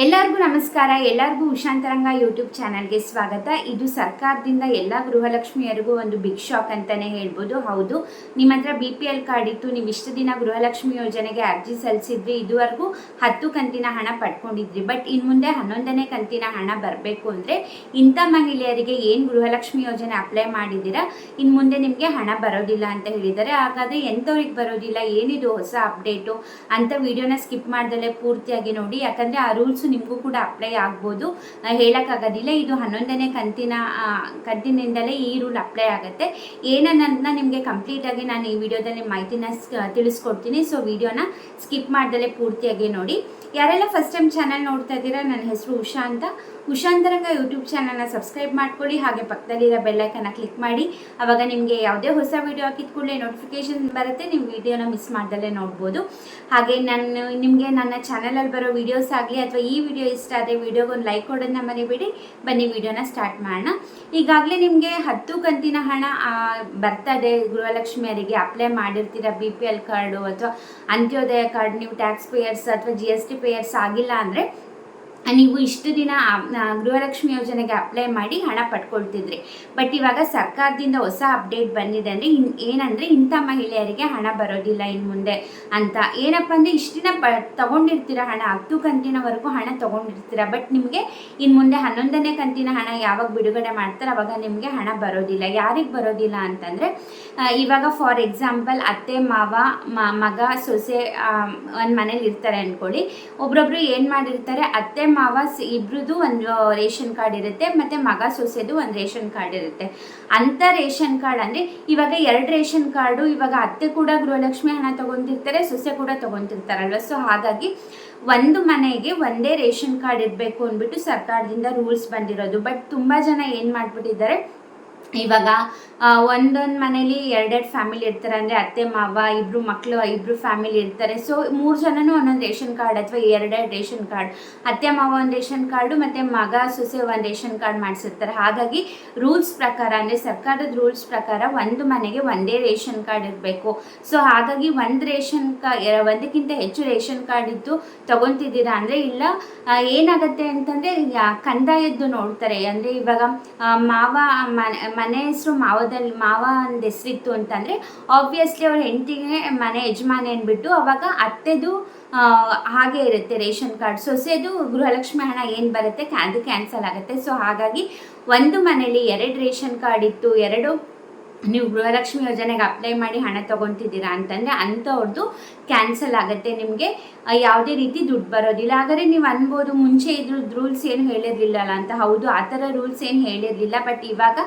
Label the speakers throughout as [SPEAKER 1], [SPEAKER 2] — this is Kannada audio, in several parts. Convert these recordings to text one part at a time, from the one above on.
[SPEAKER 1] ಎಲ್ಲರಿಗೂ ನಮಸ್ಕಾರ. ಎಲ್ಲರಿಗೂ ಉಷಾಂತರಂಗ ಯೂಟ್ಯೂಬ್ ಚಾನಲ್ಗೆ ಸ್ವಾಗತ. ಇದು ಸರ್ಕಾರದಿಂದ ಎಲ್ಲ ಗೃಹಲಕ್ಷ್ಮಿಯರಿಗೂ ಒಂದು ಬಿಗ್ ಶಾಕ್ ಅಂತಲೇ ಹೇಳ್ಬೋದು. ಹೌದು, ನಿಮ್ಮ ಹತ್ರ BPL ಕಾರ್ಡ್ ಇತ್ತು, ನೀವು ಇಷ್ಟು ದಿನ ಗೃಹಲಕ್ಷ್ಮಿ ಯೋಜನೆಗೆ ಅರ್ಜಿ ಸಲ್ಲಿಸಿದ್ರಿ, ಇದುವರೆಗೂ 10 ಕಂತಿನ ಹಣ ಪಡ್ಕೊಂಡಿದ್ರಿ. ಬಟ್ ಇನ್ನು ಮುಂದೆ 11ನೇ ಕಂತಿನ ಹಣ ಬರಬೇಕು ಅಂದರೆ ಇಂಥ ಮಹಿಳೆಯರಿಗೆ ಏನು ಗೃಹಲಕ್ಷ್ಮಿ ಯೋಜನೆ ಅಪ್ಲೈ ಮಾಡಿದ್ದೀರಾ, ಇನ್ನು ಮುಂದೆ ನಿಮಗೆ ಹಣ ಬರೋದಿಲ್ಲ ಅಂತ ಹೇಳಿದ್ದಾರೆ. ಹಾಗಾದರೆ ಎಂಥವ್ರಿಗೆ ಬರೋದಿಲ್ಲ, ಏನಿದು ಹೊಸ ಅಪ್ಡೇಟು ಅಂತ ವಿಡಿಯೋನ ಸ್ಕಿಪ್ ಮಾಡ್ದಲೇ ಪೂರ್ತಿಯಾಗಿ ನೋಡಿ. ಯಾಕಂದರೆ ಆ ರೂಲ್ಸ್ ನಿಮಗೂ ಕೂಡ ಅಪ್ಲೈ ಆಗ್ಬೋದು, ಹೇಳೋಕ್ಕಾಗೋದಿಲ್ಲ. ಇದು 11ನೇ ಕಂತಿನಿಂದಲೇ ಈ ರೂಲ್ ಅಪ್ಲೈ ಆಗುತ್ತೆ. ಏನನ್ನ ನಿಮಗೆ ಕಂಪ್ಲೀಟಾಗಿ ನಾನು ಈ ವಿಡಿಯೋದಲ್ಲಿ ಮಾಹಿತಿನ ತಿಳಿಸ್ಕೊಡ್ತೀನಿ. ಸೊ ವಿಡಿಯೋನ ಸ್ಕಿಪ್ ಮಾಡ್ದಲೇ ಪೂರ್ತಿಯಾಗಿ ನೋಡಿ. ಯಾರೆಲ್ಲ ಫಸ್ಟ್ ಟೈಮ್ ಚಾನಲ್ ನೋಡ್ತಾ ಇದ್ದೀರಾ, ನನ್ನ ಹೆಸರು ಉಷಾ ಅಂತ. ಉಷಾಂತರಂಗ ಯೂಟ್ಯೂಬ್ ಚಾನಲ್ನ ಸಬ್ಸ್ಕ್ರೈಬ್ ಮಾಡ್ಕೊಳ್ಳಿ, ಹಾಗೆ ಪಕ್ಕದಲ್ಲಿರೋ ಬೆಲ್ಲೈಕನ್ನ ಕ್ಲಿಕ್ ಮಾಡಿ. ಆವಾಗ ನಿಮಗೆ ಯಾವುದೇ ಹೊಸ ವಿಡಿಯೋ ಹಾಕಿದ ಕೂಡಲೇ ನೋಟಿಫಿಕೇಶನ್ ಬರುತ್ತೆ, ನೀವು ವಿಡಿಯೋನ ಮಿಸ್ ಮಾಡ್ದಲ್ಲೇ ನೋಡ್ಬೋದು. ಹಾಗೆ ನಿಮಗೆ ನನ್ನ ಚಾನಲಲ್ಲಿ ಬರೋ ವೀಡಿಯೋಸ್ ಆಗಲಿ ಅಥವಾ ಈ ವಿಡಿಯೋ ಇಷ್ಟ ಆದರೆ ವಿಡಿಯೋಗೊಂದು ಲೈಕ್ ಕೊಡೋದನ್ನ ಮರಿಬೇಡಿ. ಬನ್ನಿ ವಿಡಿಯೋನ ಸ್ಟಾರ್ಟ್ ಮಾಡೋಣ. ಈಗಾಗಲೇ ನಿಮಗೆ 10 ಕಂತಿನ ಹಣ ಬರ್ತದೆ ಗೃಹಲಕ್ಷ್ಮಿಯರಿಗೆ. ಅಪ್ಲೈ ಮಾಡಿರ್ತೀರ BPL ಕಾರ್ಡು ಅಥವಾ ಅಂತ್ಯೋದಯ ಕಾರ್ಡ್, ನೀವು ಟ್ಯಾಕ್ಸ್ ಪೇಯರ್ಸ್ ಅಥವಾ GST ಪೇಯರ್ಸ್ ಆಗಿಲ್ಲ ಅಂದರೆ ನೀವು ಇಷ್ಟು ದಿನ ಗೃಹಲಕ್ಷ್ಮಿ ಯೋಜನೆಗೆ ಅಪ್ಲೈ ಮಾಡಿ ಹಣ ಪಡ್ಕೊಳ್ತಿದ್ರಿ. ಬಟ್ ಇವಾಗ ಸರ್ಕಾರದಿಂದ ಹೊಸ ಅಪ್ಡೇಟ್ ಬಂದಿದೆ. ಅಂದರೆ ಏನಂದರೆ ಇಂಥ ಮಹಿಳೆಯರಿಗೆ ಹಣ ಬರೋದಿಲ್ಲ ಇನ್ನು ಮುಂದೆ ಅಂತ. ಏನಪ್ಪ ಅಂದರೆ ಇಷ್ಟು ದಿನ ತೊಗೊಂಡಿರ್ತೀರ ಹಣ, 10 ಕಂತಿನವರೆಗೂ ಹಣ ತೊಗೊಂಡಿರ್ತೀರ. ಬಟ್ ನಿಮಗೆ ಇನ್ನು ಮುಂದೆ 11ನೇ ಕಂತಿನ ಹಣ ಯಾವಾಗ ಬಿಡುಗಡೆ ಮಾಡ್ತಾರೆ ಅವಾಗ ನಿಮಗೆ ಹಣ ಬರೋದಿಲ್ಲ. ಯಾರಿಗೆ ಬರೋದಿಲ್ಲ ಅಂತಂದರೆ, ಇವಾಗ ಫಾರ್ ಎಕ್ಸಾಂಪಲ್ ಅತ್ತೆ ಮಾವ ಮಗ ಸೊಸೆ ಒಂದು ಮನೇಲಿ ಇರ್ತಾರೆ ಅಂದ್ಕೊಳ್ಳಿ. ಒಬ್ರೊಬ್ರು ಏನು ಮಾಡಿರ್ತಾರೆ, ಅತ್ತೆ ಮಾವ ಇಬ್ರದ್ದು ಒಂದು ರೇಷನ್ ಕಾರ್ಡ್ ಇರುತ್ತೆ, ಮತ್ತು ಮಗ ಸೊಸೆದು ಒಂದು ರೇಷನ್ ಕಾರ್ಡ್ ಇರುತ್ತೆ. ಅಂಥ ರೇಷನ್ ಕಾರ್ಡ್ ಅಂದರೆ ಇವಾಗ 2 ರೇಷನ್ ಕಾರ್ಡು, ಇವಾಗ ಅತ್ತೆ ಕೂಡ ಗೃಹಲಕ್ಷ್ಮಿ ಹಣ ತೊಗೊತಿರ್ತಾರೆ, ಸೊಸೆ ಕೂಡ ತೊಗೊತಿರ್ತಾರಲ್ವ. ಸೊ ಹಾಗಾಗಿ ಒಂದು ಮನೆಗೆ ಒಂದೇ ರೇಷನ್ ಕಾರ್ಡ್ ಇರಬೇಕು ಅಂದ್ಬಿಟ್ಟು ಸರ್ಕಾರದಿಂದ ರೂಲ್ಸ್ ಬಂದಿರೋದು. ಬಟ್ ತುಂಬ ಜನ ಏನು ಮಾಡಿಬಿಟ್ಟಿದ್ದಾರೆ, ಇವಾಗ ಒಂದೊಂದು ಮನೇಲಿ 2 ಫ್ಯಾಮಿಲಿ ಇರ್ತಾರೆ. ಅಂದರೆ ಅತ್ತೆ ಮಾವ, 2 ಮಕ್ಕಳು, 2 ಫ್ಯಾಮಿಲಿ ಇರ್ತಾರೆ. ಸೊ 3 ಜನನೂ ಒಂದೊಂದು ರೇಷನ್ ಕಾರ್ಡ್ ಅಥವಾ 2 ರೇಷನ್ ಕಾರ್ಡ್, ಅತ್ತೆ ಮಾವ ಒಂದು ರೇಷನ್ ಕಾರ್ಡು ಮತ್ತು ಮಗ ಸೊಸೆ ಒಂದು ರೇಷನ್ ಕಾರ್ಡ್ ಮಾಡಿಸಿರ್ತಾರೆ. ಹಾಗಾಗಿ ರೂಲ್ಸ್ ಪ್ರಕಾರ, ಅಂದರೆ ಸರ್ಕಾರದ ರೂಲ್ಸ್ ಪ್ರಕಾರ ಒಂದು ಮನೆಗೆ ಒಂದೇ ರೇಷನ್ ಕಾರ್ಡ್ ಇರಬೇಕು. ಸೊ ಹಾಗಾಗಿ ಒಂದಕ್ಕಿಂತ ಹೆಚ್ಚು ರೇಷನ್ ಕಾರ್ಡ್ ಇದ್ದು ತೊಗೊತಿದ್ದೀರಾ ಅಂದರೆ ಇಲ್ಲ, ಏನಾಗುತ್ತೆ ಅಂತಂದರೆ ಕಂದಾಯದ್ದು ನೋಡ್ತಾರೆ. ಅಂದರೆ ಇವಾಗ ಮಾವ ಮನೆ ಹೆಸರು ಮಾವ ಒಂದು ಹೆಸರಿತ್ತು ಅಂತಂದರೆ ಆಬ್ವಿಯಸ್ಲಿ ಅವ್ರ ಹೆಂಡತಿಗೆ ಮನೆ ಯಜಮಾನಿ ಅಂದ್ಬಿಟ್ಟು ಅವಾಗ ಅತ್ತೆದು ಹಾಗೆ ಇರುತ್ತೆ ರೇಷನ್ ಕಾರ್ಡ್. ಸೊಸೆದು ಗೃಹಲಕ್ಷ್ಮಿ ಹಣ ಏನು ಬರುತ್ತೆ ಅದು ಕ್ಯಾನ್ಸಲ್ ಆಗುತ್ತೆ. ಸೊ ಹಾಗಾಗಿ ಒಂದು ಮನೇಲಿ 2 ರೇಷನ್ ಕಾರ್ಡ್ ಇತ್ತು, 2 ನೀವು ಗೃಹಲಕ್ಷ್ಮಿ ಯೋಜನೆಗೆ ಅಪ್ಲೈ ಮಾಡಿ ಹಣ ತೊಗೊತಿದ್ದೀರಾ ಅಂತಂದರೆ ಅಂಥವ್ರದ್ದು ಕ್ಯಾನ್ಸಲ್ ಆಗುತ್ತೆ. ನಿಮಗೆ ಯಾವುದೇ ರೀತಿ ದುಡ್ಡು ಬರೋದಿಲ್ಲ. ಹಾಗಾದರೆ ನೀವು ಅನ್ಬೋದು, ಮುಂಚೆ ಇದ್ರದ್ದು ರೂಲ್ಸ್ ಏನು ಹೇಳಿರಲಿಲ್ಲಲ್ಲ ಅಂತ. ಹೌದು, ಆ ಥರ ರೂಲ್ಸ್ ಏನು ಹೇಳಿರಲಿಲ್ಲ. ಬಟ್ ಇವಾಗ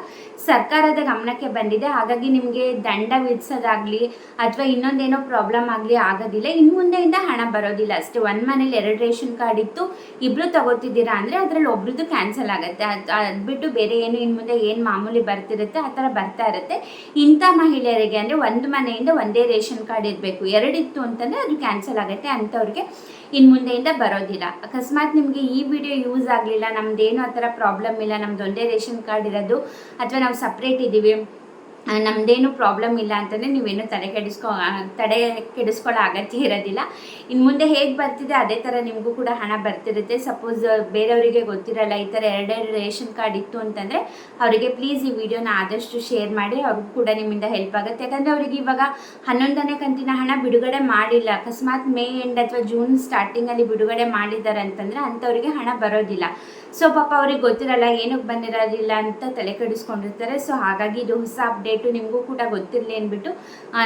[SPEAKER 1] ಸರ್ಕಾರದ ಗಮನಕ್ಕೆ ಬಂದಿದೆ. ಹಾಗಾಗಿ ನಿಮಗೆ ದಂಡ ವಿಧಿಸೋದಾಗಲಿ ಅಥವಾ ಇನ್ನೊಂದೇನೋ ಪ್ರಾಬ್ಲಮ್ ಆಗಲಿ ಆಗೋದಿಲ್ಲ. ಇನ್ನು ಮುಂದೆಯಿಂದ ಹಣ ಬರೋದಿಲ್ಲ ಅಷ್ಟೇ. ಒಂದು ಮನೇಲಿ 2 ರೇಷನ್ ಕಾರ್ಡ್ ಇತ್ತು, ಇಬ್ಬರು ತೊಗೋತಿದ್ದೀರಾ ಅಂದರೆ ಅದರಲ್ಲಿ ಒಬ್ರದ್ದು ಕ್ಯಾನ್ಸಲ್ ಆಗುತ್ತೆ. ಅದು ಬಿಟ್ಟು ಬೇರೆ ಏನು ಇನ್ನು ಮುಂದೆ ಏನು ಮಾಮೂಲಿ ಬರ್ತಿರುತ್ತೆ ಆ ಥರ ಬರ್ತಾ ಇರುತ್ತೆ. ಇಂಥ ಮಹಿಳೆಯರಿಗೆ ಅಂದರೆ ಒಂದು ಮನೆಯಿಂದ ಒಂದೇ ರೇಷನ್ ಕಾರ್ಡ್ ಇರಬೇಕು, 2 ಇತ್ತು ಅಂತಂದರೆ ಅದು ಕ್ಯಾನ್ಸಲ್ ಆಗುತ್ತೆ. ಅಂಥವ್ರಿಗೆ ಇನ್ನು ಮುಂದೆಯಿಂದ ಬರೋದಿಲ್ಲ. ಅಕಸ್ಮಾತ್ ನಿಮಗೆ ಈ ವಿಡಿಯೋ ಯೂಸ್ ಆಗಲಿಲ್ಲ, ನಮ್ಮದೇನು ಆ ಥರ ಪ್ರಾಬ್ಲಮ್ ಇಲ್ಲ, ನಮ್ದು ಒಂದೇ ರೇಷನ್ ಕಾರ್ಡ್ ಇರೋದು ಅಥವಾ ನಾವು ಸಪ್ರೇಟ್ ಇದ್ದೀವಿ, ನಮ್ಮದೇನು ಪ್ರಾಬ್ಲಮ್ ಇಲ್ಲ ಅಂತಂದರೆ ನೀವೇನು ತಡೆ ಕೆಡಿಸ್ಕೊಳ್ಳೋ ಅಗತ್ಯ ಇರೋದಿಲ್ಲ. ಇನ್ನು ಮುಂದೆ ಹೇಗೆ ಬರ್ತಿದೆ ಅದೇ ಥರ ನಿಮಗೂ ಕೂಡ ಹಣ ಬರ್ತಿರುತ್ತೆ. ಸಪೋಸ್ ಬೇರೆಯವರಿಗೆ ಗೊತ್ತಿರಲ್ಲ ಈ ಥರ 2 ರೇಷನ್ ಕಾರ್ಡ್ ಇತ್ತು ಅಂತಂದರೆ ಅವರಿಗೆ ಪ್ಲೀಸ್ ಈ ವಿಡಿಯೋನ ಆದಷ್ಟು ಶೇರ್ ಮಾಡಿ, ಅವ್ರಿಗೂ ಕೂಡ ನಿಮ್ಮಿಂದ ಹೆಲ್ಪ್ ಆಗುತ್ತೆ. ಯಾಕಂದರೆ ಅವರಿಗೆ ಇವಾಗ 11ನೇ ಕಂತಿನ ಹಣ ಬಿಡುಗಡೆ ಮಾಡಿಲ್ಲ, ಅಕಸ್ಮಾತ್ ಮೇ ಎಂಡ್ ಅಥವಾ ಜೂನ್ ಸ್ಟಾರ್ಟಿಂಗಲ್ಲಿ ಬಿಡುಗಡೆ ಮಾಡಿದ್ದಾರೆ ಅಂತಂದರೆ ಅಂಥವರಿಗೆ ಹಣ ಬರೋದಿಲ್ಲ. ಸೊ ಪಾಪ ಅವ್ರಿಗೆ ಗೊತ್ತಿರಲ್ಲ, ಏನಕ್ಕೆ ಬಂದಿರೋದಿಲ್ಲ ಅಂತ ತಲೆ ಕೆಡಿಸ್ಕೊಂಡಿರ್ತಾರೆ. ಸೊ ಹಾಗಾಗಿ ಇದು ಹೊಸ ಅಪ್ಡೇಟು, ನಿಮಗೂ ಕೂಡ ಗೊತ್ತಿರಲಿ ಅಂದ್ಬಿಟ್ಟು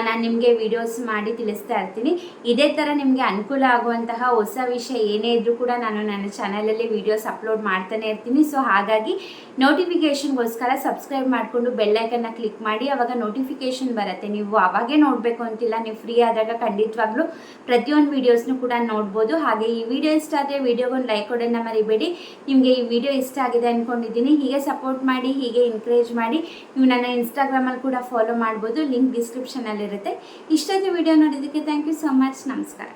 [SPEAKER 1] ನಾನು ನಿಮಗೆ ವೀಡಿಯೋಸ್ ಮಾಡಿ ತಿಳಿಸ್ತಾ ಇರ್ತೀನಿ. ಇದೇ ಥರ ನಿಮಗೆ ಅನುಕೂಲ ಆಗುವಂತಹ ಹೊಸ ವಿಷಯ ಏನೇ ಇದ್ದರೂ ಕೂಡ ನಾನು ನನ್ನ ಚಾನಲಲ್ಲಿ ವೀಡಿಯೋಸ್ ಅಪ್ಲೋಡ್ ಮಾಡ್ತಾನೆ ಇರ್ತೀನಿ. ಸೊ ಹಾಗಾಗಿ ನೋಟಿಫಿಕೇಷನ್ಗೋಸ್ಕರ ಸಬ್ಸ್ಕ್ರೈಬ್ ಮಾಡಿಕೊಂಡು ಬೆಲ್ಲೈಕನ್ನ ಕ್ಲಿಕ್ ಮಾಡಿ, ಆವಾಗ ನೋಟಿಫಿಕೇಷನ್ ಬರುತ್ತೆ. ನೀವು ಆವಾಗೇ ನೋಡಬೇಕು ಅಂತಿಲ್ಲ, ನೀವು ಫ್ರೀ ಆದಾಗ ಖಂಡಿತವಾಗ್ಲೂ ಪ್ರತಿಯೊಂದು ವೀಡಿಯೋಸ್ನೂ ಕೂಡ ನೋಡ್ಬೋದು. ಹಾಗೆ ಈ ವಿಡಿಯೋ ಇಷ್ಟ ಆದರೆ ವಿಡಿಯೋಗೊಂದು ಲೈಕ್ ಕೊಡೋದನ್ನ ಮರಿಬೇಡಿ. ನಿಮಗೆ ಈ ವಿಡಿಯೋ ಇಷ್ಟ ಆಗಿದೆ ಅಂದ್ಕೊಂಡಿದ್ದೀನಿ. ಹೀಗೆ ಸಪೋರ್ಟ್ ಮಾಡಿ, ಹೀಗೆ ಎನ್ಕರೇಜ್ ಮಾಡಿ. ನೀವು ನನ್ನ ಇನ್ಸ್ಟಾಗ್ರಾಮಲ್ಲಿ ಕೂಡ ಫಾಲೋ ಮಾಡ್ಬೋದು, ಲಿಂಕ್ ಡಿಸ್ಕ್ರಿಪ್ಷನಲ್ಲಿರುತ್ತೆ. ಇಷ್ಟೊಂದು ವಿಡಿಯೋ ನೋಡಿದ್ದಕ್ಕೆ ಥ್ಯಾಂಕ್ ಯು ಸೋ ಮಚ್. ನಮಸ್ಕಾರ.